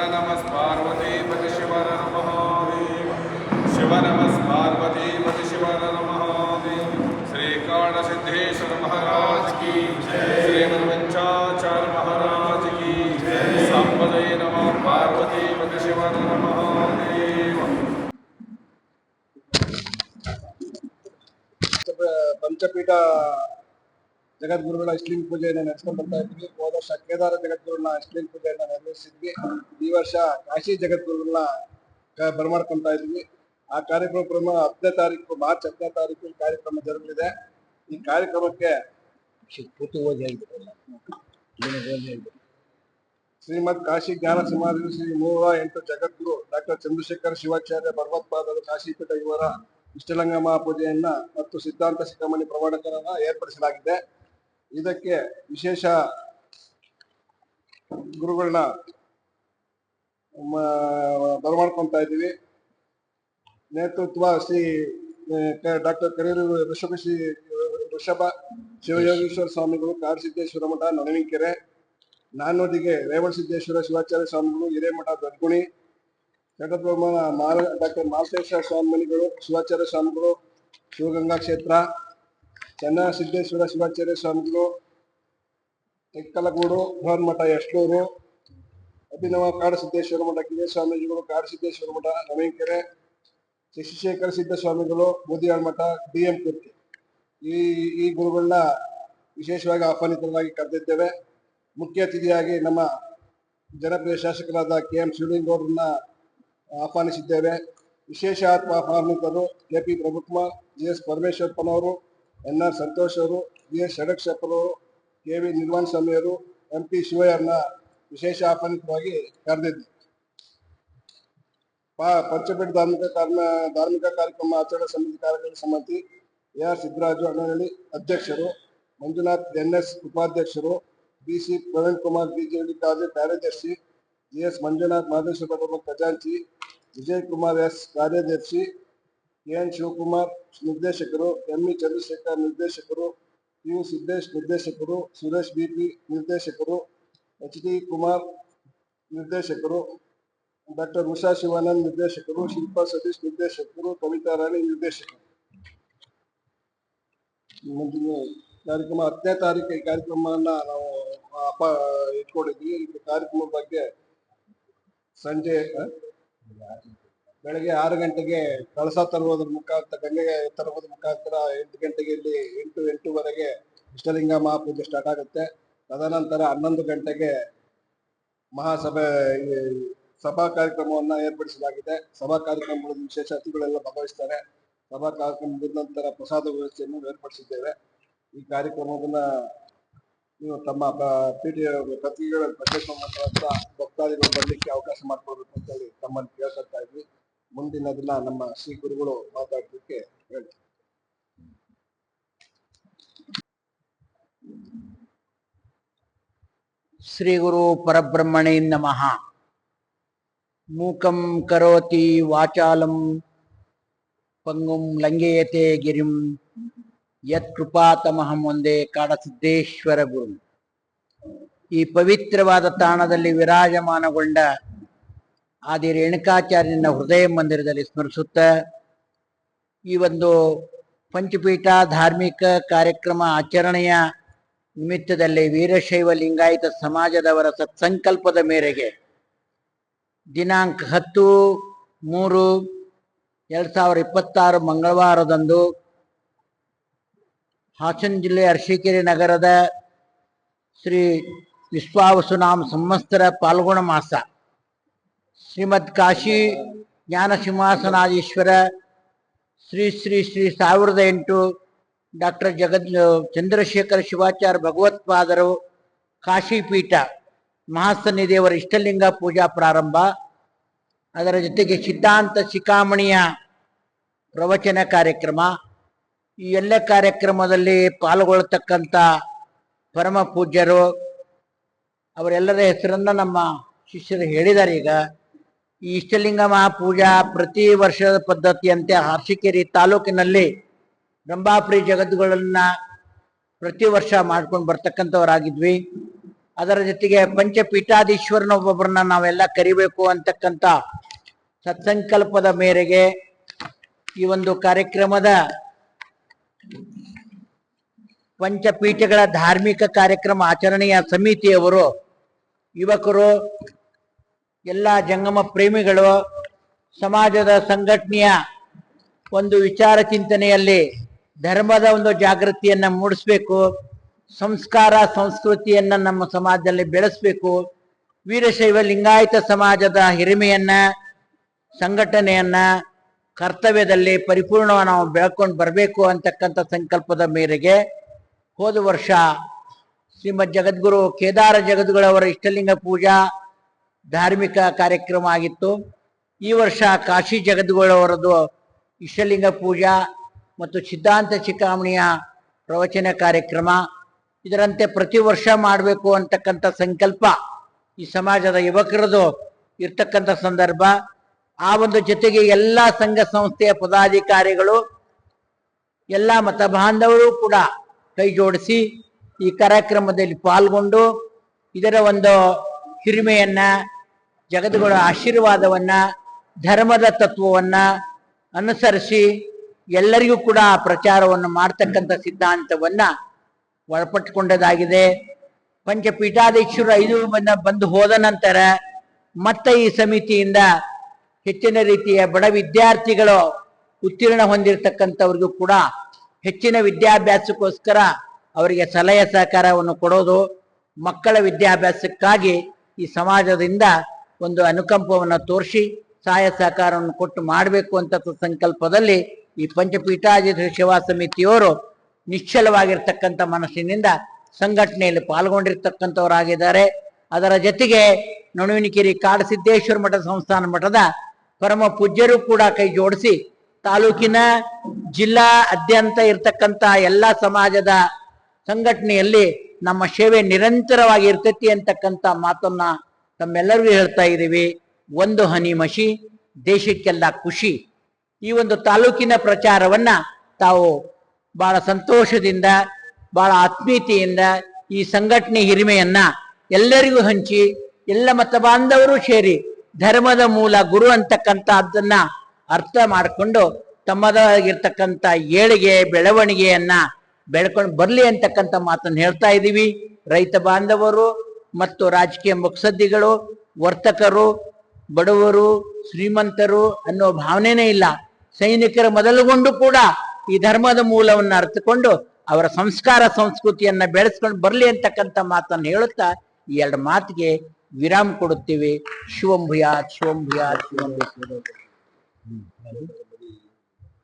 नमः पार्वतीपति शिवर महादेव शिव नमः पार्वतीपति शिवर महादेव श्रीकाणसिद्धेश्वर महाराज की श्रीमद्वंचाचार्य महाराज की संपदे नमः पार्वतीपति शिवर महादेव। ಪಂಚಪೀಠ ಜಗದ್ಗುರುಗಳ ಇಷ್ಟಲಿಂಗ ಪೂಜೆಯನ್ನು ನಡೆಸ್ಕೊಂಡು ಬರ್ತಾ ಇದ್ವಿ. ಹೋದ ವರ್ಷ ಕೇದಾರ ಜಗದ್ಗುರುಗಳ ಇಷ್ಟಲಿಂಗ ಪೂಜೆಯನ್ನು ನೆರವೇರಿಸಿದ್ವಿ. ಈ ವರ್ಷ ಕಾಶಿ ಜಗದ್ಗುರುಗಳನ್ನ ಬರಮಾಡ್ಕೊತಾ ಇದ್ವಿ. ಆ ಕಾರ್ಯಕ್ರಮ 10ನೇ ತಾರೀಕು ಮಾರ್ಚ್ 10ನೇ ತಾರೀಕು ಈ ಕಾರ್ಯಕ್ರಮ ಜರುಗಲಿದೆ. ಈ ಕಾರ್ಯಕ್ರಮಕ್ಕೆ ಶ್ರೀಮದ್ ಕಾಶಿ ಜ್ಞಾನ ಸಮಾಧಿ ಶ್ರೀ 108 ಜಗದ್ಗುರು ಡಾಕ್ಟರ್ ಚಂದ್ರಶೇಖರ ಶಿವಾಚಾರ್ಯ ಭಗವತ್ಪಾದರು ಕಾಶಿಪೀಠ ಇವರ ಇಷ್ಟಲಿಂಗ ಮಹಾಪೂಜೆಯನ್ನ ಮತ್ತು ಸಿದ್ಧಾಂತ ಶಿಖಾಮಣಿ ಪ್ರವಚನವನ್ನ ಏರ್ಪಡಿಸಲಾಗಿದೆ. ಇದಕ್ಕೆ ವಿಶೇಷ ಗುರುಗಳನ್ನ ಬರಮಾಡ್ಕೊತಾ ಇದ್ದೀವಿ. ನೇತೃತ್ವ ಶ್ರೀ ಡಾಕ್ಟರ್ ಕರೇರು ಋಷಭ ಶಿವಯೋಗೀಶ್ವರ ಸ್ವಾಮಿಗಳು, ಕಾಡಸಿದ್ದೇಶ್ವರ ಮಠ ನೊಣವಿನಕೆರೆ. ನಾನ್ನೋದಿಗೆ ರೇವಣಸಿದ್ದೇಶ್ವರ ಶಿವಾಚಾರ್ಯ ಸ್ವಾಮಿಗಳು, ಹಿರೇಮಠ ದೊಡ್ಗುಣಿ. ಡಾಕ್ಟರ್ ಮಾಲತೇಶ್ವರ ಸ್ವಾಮಿಗಳು, ಶಿವಾಚಾರ್ಯ ಸ್ವಾಮಿಗಳು, ಶಿವಗಂಗಾ ಕ್ಷೇತ್ರ. ಚನ್ನಸಿದ್ದೇಶ್ವರ ಶಿವಾಚಾರ್ಯ ಸ್ವಾಮಿಗಳು, ತೆಕ್ಕಲಗೂಡು ಬೃಹನ್ಮಠ ಯಶ್ಲೂರು. ಅಭಿನವ ಕಾಡಸಿದ್ದೇಶ್ವರ ಮಠ ಕಿರಿಯ ಸ್ವಾಮೀಜಿಗಳು, ಕಾಡಸಿದ್ದೇಶ್ವರ ಮಠ ನವೀನಕೆರೆ. ಶಶಿಶೇಖರ ಸಿದ್ಧ ಸ್ವಾಮಿಗಳು, ಬೂದಿಯಾಳ್ ಮಠ DM ಕುರ್ತಿ. ಈ ಗುರುಗಳನ್ನ ವಿಶೇಷವಾಗಿ ಆಹ್ವಾನಿತರಾಗಿ ಕರೆದಿದ್ದೇವೆ. ಮುಖ್ಯ ಅತಿಥಿಯಾಗಿ ನಮ್ಮ ಜನಪ್ರಿಯ ಶಾಸಕರಾದ KM ಶಿವಲಿಂಗೌಡರನ್ನ ಆಹ್ವಾನಿಸಿದ್ದೇವೆ. ವಿಶೇಷ ಆಹ್ವಾನಿತರು KP Prabhukumar, GS ಪರಮೇಶ್ವರಪ್ಪನವರು, NR Santosh ಅವರು, GS ಷಡಕ್ಷಪ್ಪನವರು, KV ನಿರ್ವಾಣ ಸ್ವಾಮಿಯವರು, MP ಶಿವಯ್ಯರನ್ನ ವಿಶೇಷ ಆಹ್ವಾನಿತರಾಗಿ ಕರೆದಿದ್ವಿ. ಪಂಚಪೀಠ ಧಾರ್ಮಿಕ ಕಾರ್ಯಕ್ರಮ ಆಚರಣಾ ಸಮಿತಿ ಕಾರ್ಯಕಾರಿ ಸಮಿತಿ AR ಸಿದ್ದರಾಜು ಅಣ್ಣನಹಳ್ಳಿ ಅಧ್ಯಕ್ಷರು, ಮಂಜುನಾಥ್ NS ಉಪಾಧ್ಯಕ್ಷರು, BC ಪ್ರವೀಣ್ ಕುಮಾರ್ BJD ಕಾರ್ಯದರ್ಶಿ, GS ಮಂಜುನಾಥ್ ಮಾದೇಶ್ವರ ಖಜಾಂಚಿ, ವಿಜಯ್ ಕುಮಾರ್ S ಕಾರ್ಯದರ್ಶಿ, KN ಶಿವಕುಮಾರ್ ನಿರ್ದೇಶಕರು, ME ಚಂದ್ರಶೇಖರ್ ನಿರ್ದೇಶಕರು, PU ಸಿದ್ದೇಶ್ ನಿರ್ದೇಶಕರು, ಸುರೇಶ್ BP ನಿರ್ದೇಶಕರು, HD ಕುಮಾರ್ ನಿರ್ದೇಶಕರು, ಡಾಕ್ಟರ್ ಉಷಾ ಶಿವಾನಂದ್ ನಿರ್ದೇಶಕರು, ಶಿಲ್ಪಾ ಸತೀಶ್ ನಿರ್ದೇಶಕರು, ಕವಿತಾ ರಾಣಿ ನಿರ್ದೇಶಕರು. ಕಾರ್ಯಕ್ರಮ 10ನೇ ತಾರೀಕು ಈ ಕಾರ್ಯಕ್ರಮವನ್ನ ನಾವು ಇಟ್ಕೊಂಡಿದ್ವಿ. ಈ ಕಾರ್ಯಕ್ರಮದ ಬಗ್ಗೆ ಸಂಜೆ ಬೆಳಗ್ಗೆ 6 ಗಂಟೆಗೆ ಕಳಸ ತರುವುದರ ಮುಖಾಂತರ, ಗಂಗೆಗೆ ತರುವುದರ ಮುಖಾಂತರ 8 ಗಂಟೆಗೆ ಇಲ್ಲಿ 8:08ವರೆಗೆ ಇಷ್ಟಲಿಂಗ ಮಹಾಪೂಜೆ ಸ್ಟಾರ್ಟ್ ಆಗುತ್ತೆ. ತದನಂತರ 11 ಗಂಟೆಗೆ ಮಹಾಸಭೆ ಸಭಾ ಕಾರ್ಯಕ್ರಮವನ್ನ ಏರ್ಪಡಿಸಲಾಗಿದೆ. ಸಭಾ ಕಾರ್ಯಕ್ರಮಗಳಲ್ಲಿ ವಿಶೇಷ ಅತಿಥಿಗಳೆಲ್ಲ ಭಾಗವಹಿಸ್ತಾರೆ. ಸಭಾ ಕಾರ್ಯಕ್ರಮ ಮುಗಿದ ನಂತರ ಪ್ರಸಾದ ವ್ಯವಸ್ಥೆಯನ್ನು ಏರ್ಪಡಿಸಿದ್ದೇವೆ. ಈ ಕಾರ್ಯಕ್ರಮವನ್ನ ನೀವು ತಮ್ಮ ಪತ್ರಿಕೆಗಳ ಪ್ರತ್ಯೇಕ ಮುಖಾಂತರ ಭಕ್ತಾದಿಗಳು ಬರಲಿಕ್ಕೆ ಅವಕಾಶ ಮಾಡಿಕೊಡ್ಬೇಕು ಅಂತ ಹೇಳಿ ತಮ್ಮನ್ನು ಕೇಳ್ಕೊಳ್ತಾ ಇದ್ವಿ. ಮುಂದಿನ ದಿನ ನಮ್ಮ ಶ್ರೀ ಗುರುಗಳು ಮಾತಾಡಲಿಕ್ಕೆ ಹೇಳಿ. ಶ್ರೀ ಗುರು ಪರಬ್ರಹ್ಮಣೇ ನಮಃ. ಮೂಕಂ ಕರೋತಿ ವಾಚಾಲಂ ಪಂಗುಂ ಲಂಘಯತೆ ಗಿರಿಂ ಯತ್ ಕೃಪಾತಮಹಂ ಒಂದೇ ಕಾಡಸಿದ್ದೇಶ್ವರ ಗುರು. ಈ ಪವಿತ್ರವಾದ ತಾಣದಲ್ಲಿ ವಿರಾಜಮಾನಗೊಂಡ ಆದಿ ರೇಣುಕಾಚಾರ್ಯನ ಹೃದಯ ಮಂದಿರದಲ್ಲಿ ಸ್ಮರಿಸುತ್ತ ಈ ಒಂದು ಪಂಚಪೀಠ ಧಾರ್ಮಿಕ ಕಾರ್ಯಕ್ರಮ ಆಚರಣೆಯ ನಿಮಿತ್ತದಲ್ಲಿ ವೀರಶೈವ ಲಿಂಗಾಯತ ಸಮಾಜದವರ ಸತ್ಸಂಕಲ್ಪದ ಮೇರೆಗೆ ದಿನಾಂಕ 10/3/2026 ಮಂಗಳವಾರದಂದು ಹಾಸನ ಜಿಲ್ಲೆ ಅರಸೀಕೆರೆ ನಗರದ ಶ್ರೀ ವಿಶ್ವಾವಸುನಾಮ ಸಂವತ್ಸರ ಪಾಲ್ಗುಣ ಮಾಸ ಶ್ರೀಮದ್ ಕಾಶಿ ಜ್ಞಾನ ಸಿಂಹಾಸನಾಧೀಶ್ವರ ಶ್ರೀ ಶ್ರೀ ಶ್ರೀ 1008 ಡಾಕ್ಟರ್ ಚಂದ್ರಶೇಖರ ಶಿವಾಚಾರ್ಯ ಭಗವತ್ಪಾದರು ಕಾಶಿಪೀಠ ಮಹಾಸನ್ನಿದೇವರ ಇಷ್ಟಲಿಂಗ ಪೂಜಾ ಪ್ರಾರಂಭ. ಅದರ ಜೊತೆಗೆ ಸಿದ್ಧಾಂತ ಶಿಖಾಮಣಿಯ ಪ್ರವಚನ ಕಾರ್ಯಕ್ರಮ. ಈ ಎಲ್ಲ ಕಾರ್ಯಕ್ರಮದಲ್ಲಿ ಪಾಲ್ಗೊಳ್ಳತಕ್ಕಂಥ ಪರಮ ಪೂಜ್ಯರು ಅವರೆಲ್ಲರ ಹೆಸರನ್ನ ನಮ್ಮ ಶಿಷ್ಯರು ಹೇಳಿದ್ದಾರೆ. ಈಗ ಈ ಇಷ್ಟಲಿಂಗ ಮಹಾಪೂಜಾ ಪ್ರತಿ ವರ್ಷದ ಪದ್ಧತಿಯಂತೆ ಅರಸೀಕೆರೆ ತಾಲೂಕಿನಲ್ಲಿ ರಂಭಾಪುರಿ ಜಗದ್ದುಗಳನ್ನ ಪ್ರತಿ ವರ್ಷ ಮಾಡ್ಕೊಂಡು ಬರ್ತಕ್ಕಂಥವರಾಗಿದ್ವಿ. ಅದರ ಜೊತೆಗೆ ಪಂಚಪೀಠಾಧೀಶ್ವರನ ಒಬ್ಬೊಬ್ಬರನ್ನ ನಾವೆಲ್ಲ ಕರಿಬೇಕು ಅಂತಕ್ಕಂಥ ಸತ್ಸಂಕಲ್ಪದ ಮೇರೆಗೆ ಈ ಒಂದು ಕಾರ್ಯಕ್ರಮದ ಪಂಚಪೀಠಗಳ ಧಾರ್ಮಿಕ ಕಾರ್ಯಕ್ರಮ ಆಚರಣೆಯ ಸಮಿತಿಯವರು, ಯುವಕರು, ಎಲ್ಲ ಜಂಗಮ ಪ್ರೇಮಿಗಳು, ಸಮಾಜದ ಸಂಘಟನೆಯ ಒಂದು ವಿಚಾರ ಚಿಂತನೆಯಲ್ಲಿ ಧರ್ಮದ ಒಂದು ಜಾಗೃತಿಯನ್ನ ಮೂಡಿಸ್ಬೇಕು, ಸಂಸ್ಕಾರ ಸಂಸ್ಕೃತಿಯನ್ನ ನಮ್ಮ ಸಮಾಜದಲ್ಲಿ ಬೆಳೆಸಬೇಕು, ವೀರಶೈವ ಲಿಂಗಾಯತ ಸಮಾಜದ ಹಿರಿಮೆಯನ್ನ, ಸಂಘಟನೆಯನ್ನ, ಕರ್ತವ್ಯದಲ್ಲಿ ಪರಿಪೂರ್ಣವಾಗಿ ನಾವು ಬೆಳ್ಕೊಂಡು ಬರಬೇಕು ಅಂತಕ್ಕಂಥ ಸಂಕಲ್ಪದ ಮೇರೆಗೆ ಹೋದ ವರ್ಷ ಶ್ರೀಮದ್ ಜಗದ್ಗುರು ಕೇದಾರ ಜಗದ್ಗುರವರ ಇಷ್ಟಲಿಂಗ ಪೂಜಾ ಧಾರ್ಮಿಕ ಕಾರ್ಯಕ್ರಮ ಆಗಿತ್ತು. ಈ ವರ್ಷ ಕಾಶಿ ಜಗದ್ಗುರವರದು ಇಷ್ಟಲಿಂಗ ಪೂಜಾ ಮತ್ತು ಸಿದ್ಧಾಂತ ಶಿಖಾಮಣಿಯ ಪ್ರವಚನ ಕಾರ್ಯಕ್ರಮ. ಇದರಂತೆ ಪ್ರತಿ ವರ್ಷ ಮಾಡಬೇಕು ಅಂತಕ್ಕಂಥ ಸಂಕಲ್ಪ ಈ ಸಮಾಜದ ಯುವಕರದು ಇರ್ತಕ್ಕಂಥ ಸಂದರ್ಭ. ಆ ಒಂದು ಜೊತೆಗೆ ಎಲ್ಲ ಸಂಘ ಸಂಸ್ಥೆಯ ಪದಾಧಿಕಾರಿಗಳು, ಎಲ್ಲ ಮತ ಬಾಂಧವರು ಕೂಡ ಕೈ ಜೋಡಿಸಿ ಈ ಕಾರ್ಯಕ್ರಮದಲ್ಲಿ ಪಾಲ್ಗೊಂಡು ಇದರ ಒಂದು ಹಿರಿಮೆಯನ್ನ, ಜಗದ್ಗುರ ಆಶೀರ್ವಾದವನ್ನ, ಧರ್ಮದ ತತ್ವವನ್ನ ಅನುಸರಿಸಿ ಎಲ್ಲರಿಗೂ ಕೂಡ ಪ್ರಚಾರವನ್ನು ಮಾಡ್ತಕ್ಕಂಥ ಸಿದ್ಧಾಂತವನ್ನ ಒಳಪಟ್ಟುಕೊಂಡದಾಗಿದೆ. ಪಂಚಪೀಠಾಧೀಶರು 5 ಬಂದು ಹೋದ ನಂತರ ಮತ್ತೆ ಈ ಸಮಿತಿಯಿಂದ ಹೆಚ್ಚಿನ ರೀತಿಯ ಬಡ ವಿದ್ಯಾರ್ಥಿಗಳು ಉತ್ತೀರ್ಣ ಹೊಂದಿರತಕ್ಕಂಥವ್ರಿಗೂ ಕೂಡ ಹೆಚ್ಚಿನ ವಿದ್ಯಾಭ್ಯಾಸಕ್ಕೋಸ್ಕರ ಅವರಿಗೆ ಸಲಹೆ ಸಹಕಾರವನ್ನು ಕೊಡೋದು, ಮಕ್ಕಳ ವಿದ್ಯಾಭ್ಯಾಸಕ್ಕಾಗಿ ಈ ಸಮಾಜದಿಂದ ಒಂದು ಅನುಕಂಪವನ್ನು ತೋರಿಸಿ ಸಹಾಯ ಸಹಕಾರವನ್ನು ಕೊಟ್ಟು ಮಾಡಬೇಕು ಅಂತ ಸಂಕಲ್ಪದಲ್ಲಿ ಈ ಪಂಚಪೀಠಾಧೀಶ ಸೇವಾ ಸಮಿತಿಯವರು ನಿಶ್ಚಲವಾಗಿರ್ತಕ್ಕಂಥ ಮನಸ್ಸಿನಿಂದ ಸಂಘಟನೆಯಲ್ಲಿ ಪಾಲ್ಗೊಂಡಿರ್ತಕ್ಕಂಥವರಾಗಿದ್ದಾರೆ. ಅದರ ಜೊತೆಗೆ ನಡುವಿನಕೆರೆ ಕಾಡಸಿದ್ದೇಶ್ವರ ಮಠ ಸಂಸ್ಥಾನ ಮಠದ ಪರಮ ಪೂಜ್ಯರು ಕೂಡ ಕೈ ಜೋಡಿಸಿ ತಾಲೂಕಿನ ಜಿಲ್ಲಾದ್ಯಂತ ಇರ್ತಕ್ಕಂಥ ಎಲ್ಲ ಸಮಾಜದ ಸಂಘಟನೆಯಲ್ಲಿ ನಮ್ಮ ಸೇವೆ ನಿರಂತರವಾಗಿ ಇರ್ತೈತಿ ಅಂತಕ್ಕಂಥ ಮಾತನ್ನ ತಮ್ಮೆಲ್ಲರಿಗೂ ಹೇಳ್ತಾ ಇದ್ದೀವಿ. ಒಂದು ಹನಿ ಮಸಿ ದೇಶಕ್ಕೆಲ್ಲ ಖುಷಿ. ಈ ಒಂದು ತಾಲೂಕಿನ ಪ್ರಚಾರವನ್ನ ತಾವು ಬಹಳ ಸಂತೋಷದಿಂದ, ಬಹಳ ಆತ್ಮೀಯತೆಯಿಂದ ಈ ಸಂಘಟನೆ ಹಿರಿಮೆಯನ್ನ ಎಲ್ಲರಿಗೂ ಹಂಚಿ, ಎಲ್ಲ ಮತ ಬಾಂಧವರು ಸೇರಿ ಧರ್ಮದ ಮೂಲ ಗುರು ಅಂತಕ್ಕಂಥದ್ದನ್ನ ಅರ್ಥ ಮಾಡಿಕೊಂಡು ತಮ್ಮದಾಗಿರ್ತಕ್ಕಂಥ ಏಳಿಗೆ ಬೆಳವಣಿಗೆಯನ್ನ ಬೆಳ್ಕೊಂಡು ಬರ್ಲಿ ಅಂತಕ್ಕಂಥ ಮಾತನ್ನು ಹೇಳ್ತಾ ಇದ್ದೀವಿ. ರೈತ ಬಾಂಧವರು ಮತ್ತು ರಾಜಕೀಯ ಮುತ್ಸದ್ದಿಗಳು, ವರ್ತಕರು, ಬಡವರು, ಶ್ರೀಮಂತರು ಅನ್ನೋ ಭಾವನೆನೇ ಇಲ್ಲ. ಸೈನಿಕರ ಮೊದಲುಗೊಂಡು ಕೂಡ ಈ ಧರ್ಮದ ಮೂಲವನ್ನು ಅರ್ಥಕೊಂಡು ಅವರ ಸಂಸ್ಕಾರ ಸಂಸ್ಕೃತಿಯನ್ನ ಬೆಳೆಸ್ಕೊಂಡು ಬರ್ಲಿ ಅಂತಕ್ಕಂಥ ಮಾತನ್ನು ಹೇಳುತ್ತಾ ಈ 2 ಮಾತಿಗೆ ವಿರಾಮ ಕೊಡುತ್ತೀವಿ. ಶಿವಂಭುಯಾತ್ ಶಿವಂಭುಯಾತ್ ಶಿವಂಭುಯಾತ್.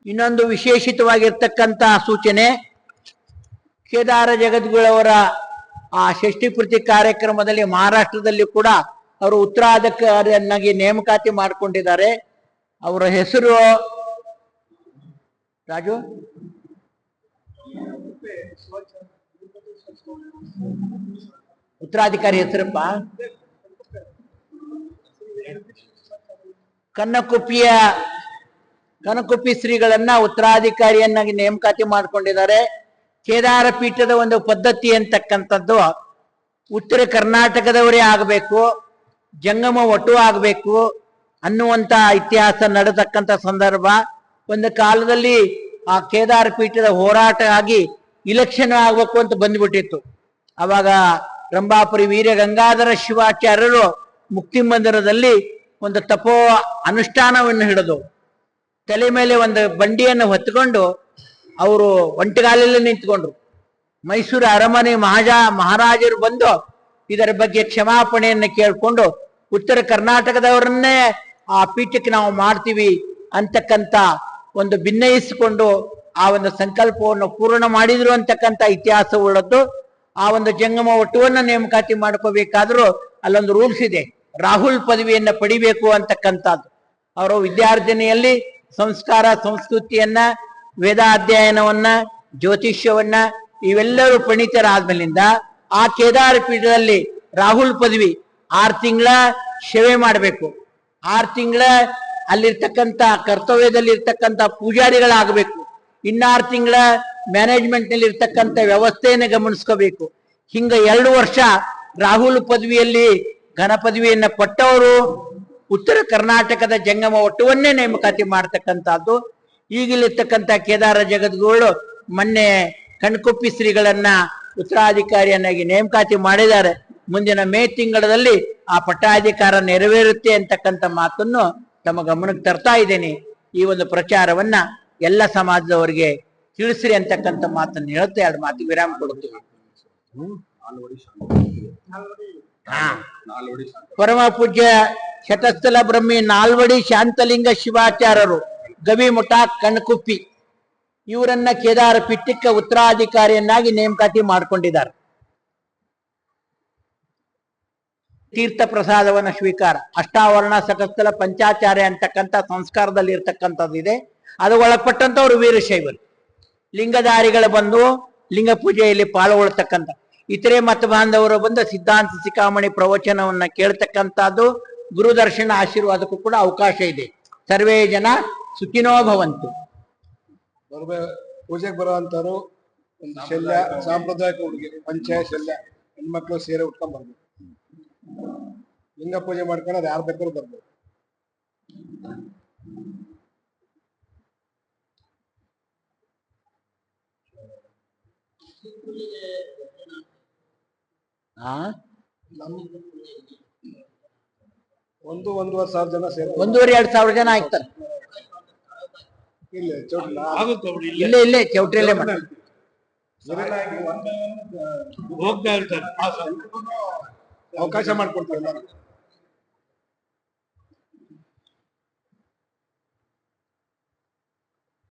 ಇನ್ನೊಂದು ವಿಶೇಷಿತವಾಗಿರ್ತಕ್ಕಂಥ ಸೂಚನೆ, ಕೇದಾರ ಜಗದ್ಗುರವರ ಆ ಷಷ್ಠಿಪೂರ್ತಿ ಕಾರ್ಯಕ್ರಮದಲ್ಲಿ ಮಹಾರಾಷ್ಟ್ರದಲ್ಲಿ ಕೂಡ ಅವರು ಉತ್ತರಾಧಿಕಾರಿಯನ್ನಾಗಿ ನೇಮಕಾತಿ ಮಾಡಿಕೊಂಡಿದ್ದಾರೆ. ಅವರ ಹೆಸರು ರಾಜು, ಉತ್ತರಾಧಿಕಾರಿ ಹೆಸರಪ್ಪ ಕನಕುಪ್ಪಿ ಶ್ರೀಗಳನ್ನ ಉತ್ತರಾಧಿಕಾರಿಯನ್ನಾಗಿ ನೇಮಕಾತಿ ಮಾಡಿಕೊಂಡಿದ್ದಾರೆ. ಕೇದಾರ ಪೀಠದ ಒಂದು ಪದ್ಧತಿ ಅಂತಕ್ಕಂಥದ್ದು ಉತ್ತರ ಕರ್ನಾಟಕದವರೇ ಆಗಬೇಕು, ಜಂಗಮ ಒಟ್ಟು ಆಗಬೇಕು ಅನ್ನುವಂತ ಇತಿಹಾಸ ನಡೆದಕ್ಕಂಥ ಸಂದರ್ಭ. ಒಂದು ಕಾಲದಲ್ಲಿ ಆ ಕೇದಾರ ಪೀಠದ ಹೋರಾಟ ಆಗಿ ಇಲೆಕ್ಷನ್ ಆಗ್ಬೇಕು ಅಂತ ಬಂದ್ಬಿಟ್ಟಿತ್ತು. ಅವಾಗ ರಂಭಾಪುರಿ ವೀರ ಗಂಗಾಧರ ಶಿವಾಚಾರ್ಯರು ಮುಕ್ತಿ ಮಂದಿರದಲ್ಲಿ ಒಂದು ತಪೋ ಅನುಷ್ಠಾನವನ್ನು ಹಿಡಿದು ತಲೆ ಮೇಲೆ ಒಂದು ಬಂಡಿಯನ್ನು ಹೊತ್ತುಕೊಂಡು ಅವರು ಒಂಟಿಗಾಲಲ್ಲಿ ನಿಂತ್ಕೊಂಡ್ರು. ಮೈಸೂರು ಅರಮನೆ ಮಹಾರಾಜರು ಬಂದು ಇದರ ಬಗ್ಗೆ ಕ್ಷಮಾಪಣೆಯನ್ನು ಕೇಳ್ಕೊಂಡು ಉತ್ತರ ಕರ್ನಾಟಕದವರನ್ನೇ ಆ ಪೀಠಕ್ಕೆ ನಾವು ಮಾಡ್ತೀವಿ ಅಂತಕ್ಕಂಥ ಒಂದು ಭಿನ್ನಯಿಸಿಕೊಂಡು ಆ ಒಂದು ಸಂಕಲ್ಪವನ್ನು ಪೂರ್ಣ ಮಾಡಿದ್ರು ಅಂತಕ್ಕಂಥ ಇತಿಹಾಸ ಉಳ್ಳದ್ದು. ಆ ಒಂದು ಜಂಗಮ ಒಟ್ಟುವನ್ನ ನೇಮಕಾತಿ ಮಾಡ್ಕೋಬೇಕಾದ್ರೂ ಅಲ್ಲೊಂದು ರೂಲ್ಸ್ ಇದೆ, ರಾಹುಲ್ ಪದವಿಯನ್ನ ಪಡಿಬೇಕು ಅಂತಕ್ಕಂಥದ್ದು. ಅವರು ವಿದ್ಯಾರ್ಜನೆಯಲ್ಲಿ ಸಂಸ್ಕಾರ ಸಂಸ್ಕೃತಿಯನ್ನ, ವೇದ ಅಧ್ಯಯನವನ್ನ, ಜ್ಯೋತಿಷ್ಯವನ್ನ ಇವೆಲ್ಲರೂ ಪಣಿತರಾದ್ಮೇಲಿಂದ ಆ ಕೇದಾರ ಪೀಠದಲ್ಲಿ ರಾಹುಲ್ ಪದವಿ 6 ತಿಂಗಳ ಸೇವೆ ಮಾಡಬೇಕು. 6 ತಿಂಗಳ ಅಲ್ಲಿರ್ತಕ್ಕಂಥ ಕರ್ತವ್ಯದಲ್ಲಿ ಇರ್ತಕ್ಕಂಥ ಪೂಜಾರಿಗಳಾಗಬೇಕು. 6 ತಿಂಗಳ ಮ್ಯಾನೇಜ್ಮೆಂಟ್ ನಲ್ಲಿ ಇರ್ತಕ್ಕಂಥ ವ್ಯವಸ್ಥೆಯನ್ನು ಗಮನಿಸ್ಕೋಬೇಕು. ಹಿಂಗ 2 ವರ್ಷ ರಾಹುಲ್ ಪದವಿಯಲ್ಲಿ ಘನ ಪದವಿಯನ್ನ ಕೊಟ್ಟವರು ಉತ್ತರ ಕರ್ನಾಟಕದ ಜಂಗಮ ಒಟ್ಟುವನ್ನೇ ನೇಮಕಾತಿ ಮಾಡ್ತಕ್ಕಂಥದ್ದು. ಈಗಿಲ್ಲಿರ್ತಕ್ಕಂಥ ಕೇದಾರ ಜಗದ್ಗುರುಗಳು ಮೊನ್ನೆ ಕಣ್ಕೊಪ್ಪಿ ಶ್ರೀಗಳನ್ನ ಉತ್ತರಾಧಿಕಾರಿಯನ್ನಾಗಿ ನೇಮಕಾತಿ ಮಾಡಿದ್ದಾರೆ. ಮುಂದಿನ ಮೇ ತಿಂಗಳಲ್ಲಿ ಆ ಪಟ್ಟಾಧಿಕಾರ ನೆರವೇರುತ್ತೆ ಅಂತಕ್ಕಂಥ ಮಾತನ್ನು ತಮ್ಮ ಗಮನಕ್ಕೆ ತರ್ತಾ ಇದ್ದೇನೆ. ಈ ಒಂದು ಪ್ರಚಾರವನ್ನ ಎಲ್ಲ ಸಮಾಜದವರಿಗೆ ತಿಳಿಸ್ರಿ ಅಂತಕ್ಕಂಥ ಮಾತನ್ನು ಹೇಳ್ತಾ 2 ಮಾತಿಗೆ ವಿರಾಮ ಕೊಡ್ತೀವಿ. ಪರಮ ಪೂಜ್ಯ ಶತಸ್ಥಲ ಬ್ರಹ್ಮಿ ನಾಲ್ವಡಿ ಶಾಂತಲಿಂಗ ಶಿವಾಚಾರ್ಯರು ಗವಿಮಠ ಕಣ್ಕುಪ್ಪಿ ಇವರನ್ನ ಕೇದಾರ ಪೀಠಕ್ಕೆ ಉತ್ತರಾಧಿಕಾರಿಯನ್ನಾಗಿ ನೇಮಕಾತಿ ಮಾಡಿಕೊಂಡಿದ್ದಾರೆ. ತೀರ್ಥ ಪ್ರಸಾದವನ್ನ ಸ್ವೀಕಾರ, ಅಷ್ಟಾವರಣ ಶತಸ್ಥಲ ಪಂಚಾಚಾರ್ಯ ಅಂತಕ್ಕಂಥ ಸಂಸ್ಕಾರದಲ್ಲಿ ಇರ್ತಕ್ಕಂಥದ್ದಿದೆ. ಅದು ಒಳಪಟ್ಟಂತವ್ರು ವೀರಶೈವರು. ಲಿಂಗಧಾರಿಗಳು ಬಂದು ಲಿಂಗ ಪೂಜೆಯಲ್ಲಿ ಪಾಲ್ಗೊಳ್ತಕ್ಕಂಥ ಇತರೆ ಮತ ಬಾಂಧವರು ಬಂದು ಸಿದ್ಧಾಂತ ಶಿಖಾಮಣಿ ಪ್ರವಚನವನ್ನ ಕೇಳ್ತಕ್ಕಂಥದ್ದು, ಗುರುದರ್ಶನ ಆಶೀರ್ವಾದಕ್ಕೂ ಕೂಡ ಅವಕಾಶ ಇದೆ. ಸರ್ವೇ ಜನ ಸುಖಿನೋ ಭವಂತು. ಪೂಜೆಗೆ ಬರುವಂತವ್ರು ಒಂದು ಶಲ್ಯ, ಸಾಂಪ್ರದಾಯಿಕ ಉಡುಗೆ ಪಂಚಾಯ ಶಲ್ಯ, ಹೆಣ್ಮಕ್ಳು ಸೀರೆ ಉಟ್ಕೊಂಡ್ ಬರ್ಬೇಕು. ಲಿಂಗ ಪೂಜೆ ಮಾಡ್ಕೊಂಡು ಯಾರು ಬೇಕಾದ್ರೂ ಬರ್ಬೋದು. ಒಂದೂವರೆ ಸಾವಿರ ಜನ ಸೇರಿ 1,500 2,000 ಜನ ಆಗ್ತಾರೆ. ಇಲ್ಲೇ ಚೌಟ್ರಿಯಲ್ಲೇ ಅವಕಾಶ ಮಾಡ್ಕೊಡ್ತೀವಿ.